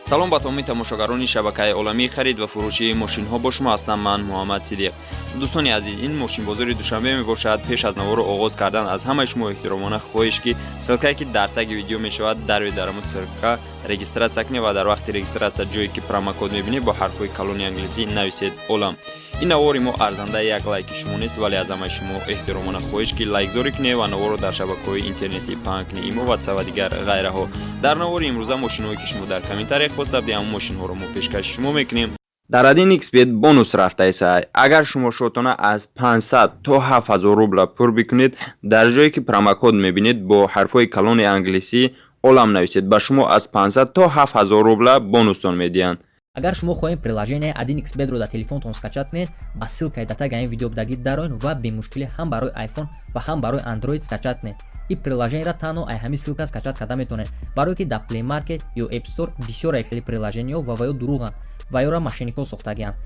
салом ба тамоми тамошогарони шабакаи оламии харид ва фурӯшии мошинҳо бо шумо ҳастам. Ман Муҳаммад Сидиқ. Дӯстони азиз, ин мошинбозори душанбе мебошад. Пеш аз наворо оғоз кардан аз ҳамаи шумо эҳтиромона хоҳиш ки ссилкае ки дар таги видео мешавад дарои дар ҳамон ссилка регистратсия кунед ва дар вақти регистратсия ҷое ки промокод мебинед бо ҳарфҳои калони англисӣ нависед олам. ин навори мо арзандаи як лайки шумо нест, вале аз ҳамаи шумо эҳтиромона хоҳиш ки лайкзорӣ кунед ва наворро дар шабакаҳои интернетӣ паҳн кунед. Имо ватсап ва дигар ғайраҳо. дар навори имрӯза мошинҳое ки шумо дар комментария хостабди ҳамон мошинҳоро мо пешкаши шумо мекунем. дар AdinXBet бонус рафтаисай. агар шумо шотона аз 500 то 7000 рубла пур бикунед, дар ҷое ки промокод мебинед бо ҳарфҳои калони англисӣ олам нависед, ба шумо аз 500 то 7000 рубла бонустон медиҳанд. агар шумо хоҳем приложение AdinXBet-ро дар телефонтон скачат кунед, ба ссилкаи дар таги ин видео бидагӣ дароин ва бемушкилӣ ҳам барои iPhone ва ҳам барои Android скачат кунед. ин приложениеро танҳо ай ҳамин ссилка скачат карда метавонед, барое ки дар Play Market ё App Store бисёр хеле приложениҳо ва ё дуруғанд ва ёро мошиннико сохтагианд.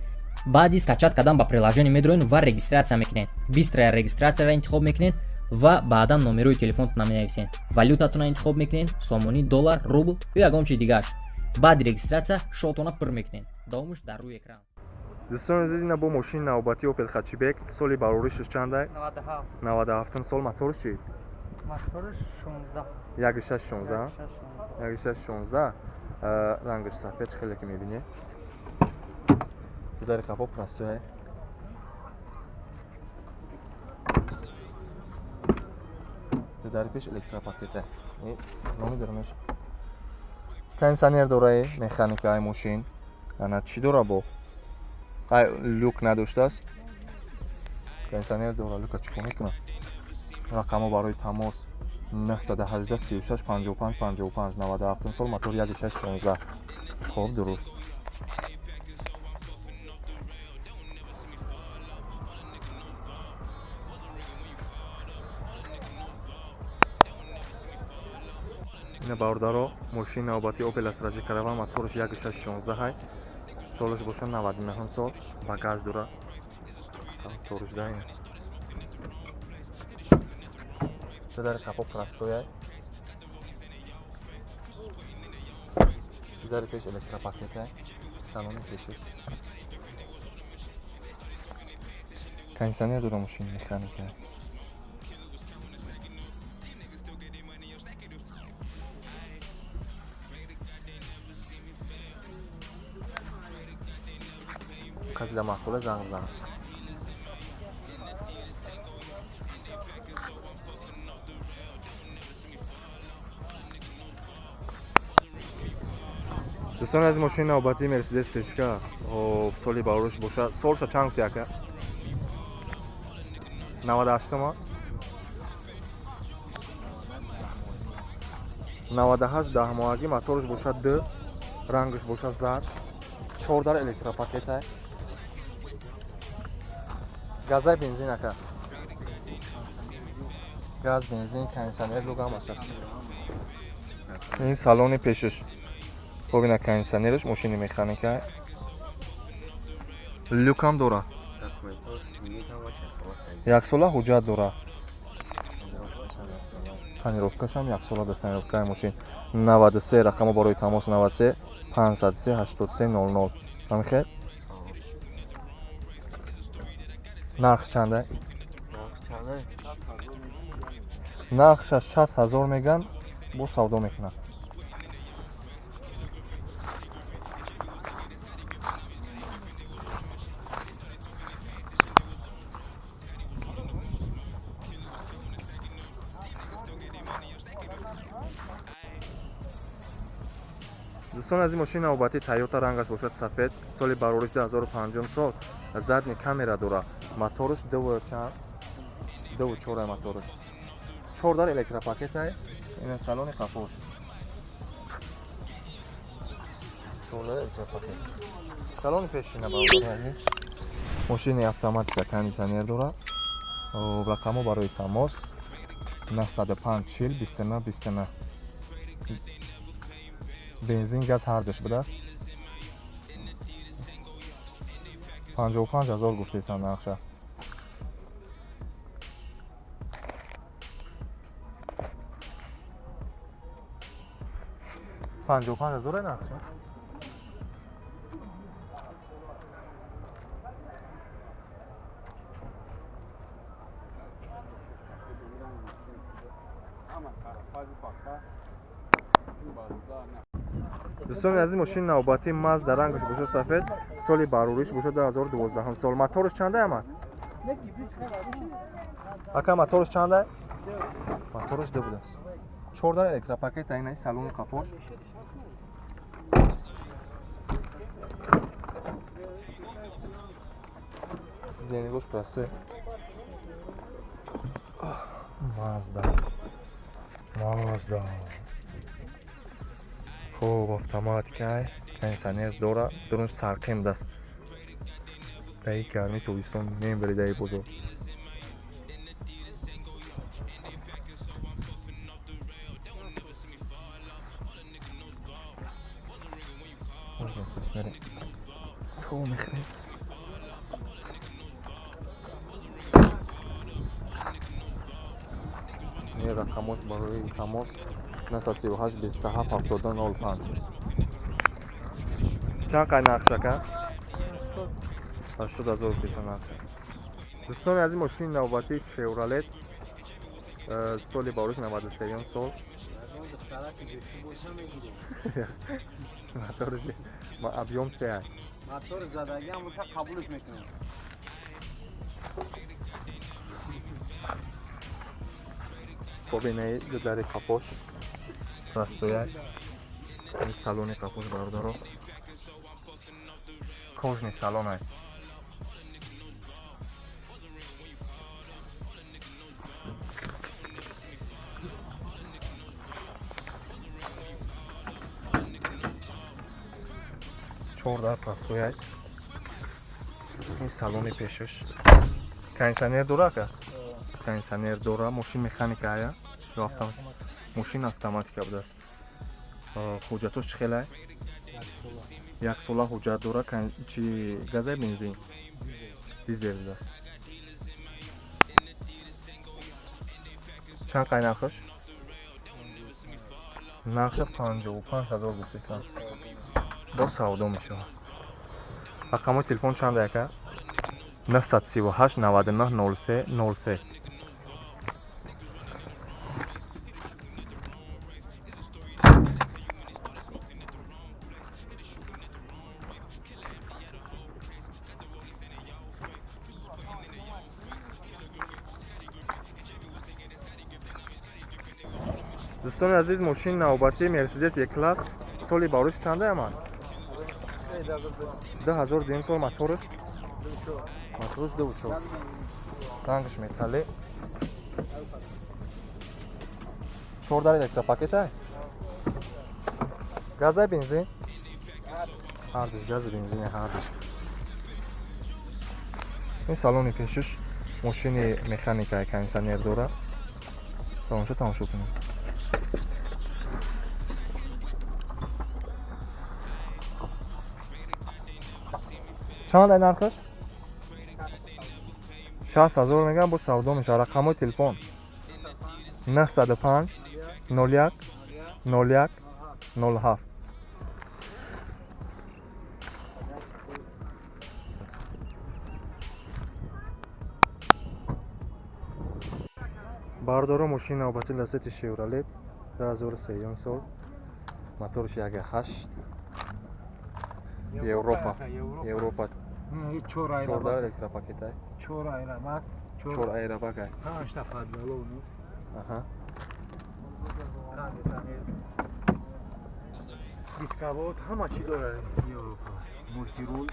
баъди скачат кардан ба приложение медроед ва регистратсия мекунед. бистрая регистратсияро интихоб мекунед ва баъдан номерои телефонтона менависед. валютатона интихоб мекунед, сомонӣ, доллар, рубл ё ягон чизи дигарш. баъди регистратсия шотона пур мекунед. давомиш дар рӯи экран. дӯстони азиз, ина бо мошини навбатӣ Opel Hatchback. соли бароришаш чандае? 97 сол. моториш чи? моториш 16. 1.6 1.6 рангаш сафед хеле ки мебинед. дари капоп растояе. дари пеш электропакете. номи дармеш. кондиционер дорае, механикаи мошин. ана чӣ дора бо? ай люк надоштааст. кондиционер дора, люка чӣ мекунад? рақамо барои тамос 918 36 55 55 97 сол. мотор 1.6 хоб дуруст. ина баъордаро мошини навбати Opel Astra Caravan. моториш 1.6 ҳай. солаш боша 99 сол. ба газ дура. моториш даин. дари капоп растояй. дари пеш электропакете. салони пешиш. кондиционер дора мошин механика. کسی در مقبوله زنگ بزنم. دوستان از ماشین نوبتی مرسدس سشکا و سالی باروش باشه. سالش چند گفتی که 98 ما 98 ده ماهگی. موتورش باشه دو، رنگش باشه زرد، 14 الکتروپاکت های. گازای بنزین اکا. گاز بنزین کانسانر لوگا ماشاست. این سالن پیشش. ببین کانسانرش ماشین مکانیکا. لوکام داره. یک ساله حجت داره. تانیروفکاش هم یک ساله دست تانیروفکای ماشین. 93 رقم برای تماس 93 503 83 00. نمیخواد؟ نرخ چنده؟ نرخش 60000 میگن. با سودا میکنن. دوستان از این ماشین نوبتی تویوتا رنگش باشد سفید. سال بارورش 2005 سال. زدنی کامera داره. موتورش دو چهار موتورش. 14 الکتروپاکت های. این سالن کاپوش. 14 الکتروپاکت. سالن پیشینه باوره. ماشین اتوماتیک کاندیشنر داره. و رقمو برای تماس 905 40 29 29. بنزین گاز هر دوش بده. 55000 گفته سن نقشه. $55,000 نقشه. دوستان از این ماشین نوبتی مازدا رنگش باشه سفید سالی باروریش باشه 2012 سال موتورش چنده اما اکا موتورش چنده موتورش دو بوده 14 الکترا پاکت اینه سالن کاپوش زینگوش پرسته مازدا خوب автоматикай кондиционер дора дурун саркем даст даи гарми тобистон мебари даи бузург این رقمات برای تماس 938 27 72 05 چند قد نقشه کن؟ 80,000 پیسه نقشه دوستان از این ماشین نوبتی شورالت سال باروش 93 سال موتورش ما ابیوم چه هست؟ موتور زدگی هم بوده قبولش میکنم خب اینه در کپوش راستویش این سالون کپوش بردارو کожний салон ай 14 пасуяй این салони пешаш кондиционер дора ка кондиционер дора мошин механика ая ё автомат мошин автоматика будааст ҳуҷҷатош чӣ хелай як сола ҳуҷҷат дора чи газа бензин дизел будааст чанд қай нархаш нарша 55,000 гуфтисан бо савдо мешавад рақамои телефон чанда яка 938 99 03 03 دوستان عزیز ماشین نوبتی مرسدس یک کلاس سالی باروش چنده اما 2002 سال موتورش دو چوب رنگش متالی 14 الکترا پاکت های گاز بنزین هر دوش گاز بنزین هر دوش این سالونی پیشش ماشین مکانیکای کاندیشنر داره سالونشو تماشا کنیم چند این نرخش؟ 60,000 میگم بود سودا میشه رقم تلفن 905 01 01 07 باردارو ماشین نوبتی لست شورالت 2003 سال موتورش 1.8 Европа 14 الکترا پاکت های 4 ایرباگ های 5 تا فدلونو آها دیسکاوت همه چی داره یوروپا مولتی رول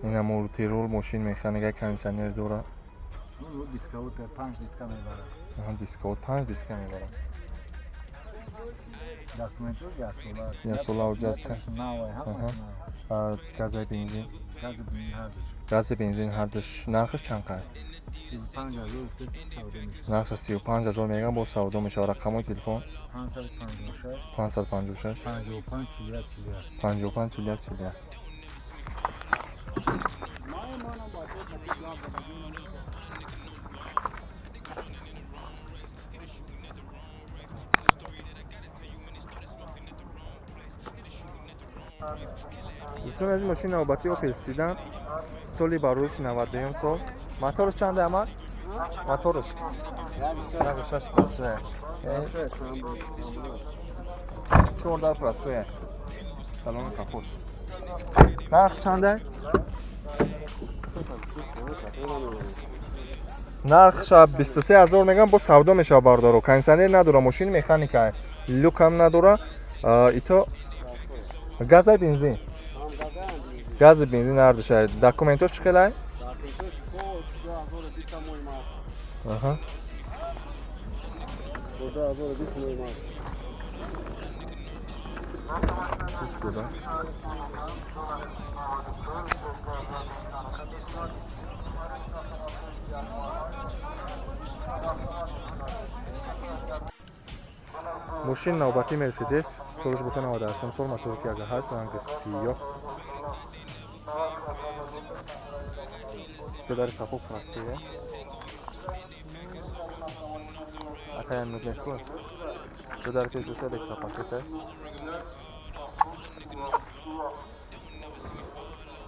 این مولتی رول ماشین مکانیکای کاندیشنر داره اون دیسکاوت 5 دیسکا میبره آها دیسکاوت 5 دیسکا میبره داکومنتو یا سولا وجود ناوه همه گاز بنزین گاز بنزین گاز بنزین هر دوش نرخش چند قد 35,000 نرخش 35,000 میگم با سودا میشه رقم تلفن 556 55 41 دوستان از این ماشین نوبتی اوپل سیدان سالی باروش 91 سال موتورش چنده اما؟ موتورش 1.6 پاسه 14 простое. Салон капот. Нарх чанде? нархша 23000 мегам бо савдо мешава бардоро. Кондиционер надора, машин механика, люк ҳам надора. Ито газа бензин. Газа бензин ардоша. Документош чӣ хелай? Аҳа. ماشین نوبتی مرسدس سالش بوده 98 سال موتور کرده هست رنگ سیاه پدر کپو پلاستیکه اکاین نگهدار پدر پیشوسه الکترا پاکته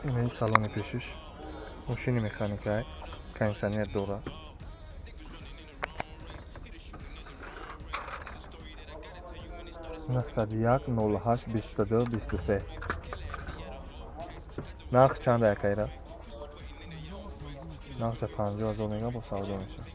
این سالن پیشش ماشین مکانیکه کانسانیر دوره 901 08 22 23 нарх чанда якайра нарх 50000 мега бо савдо мешавад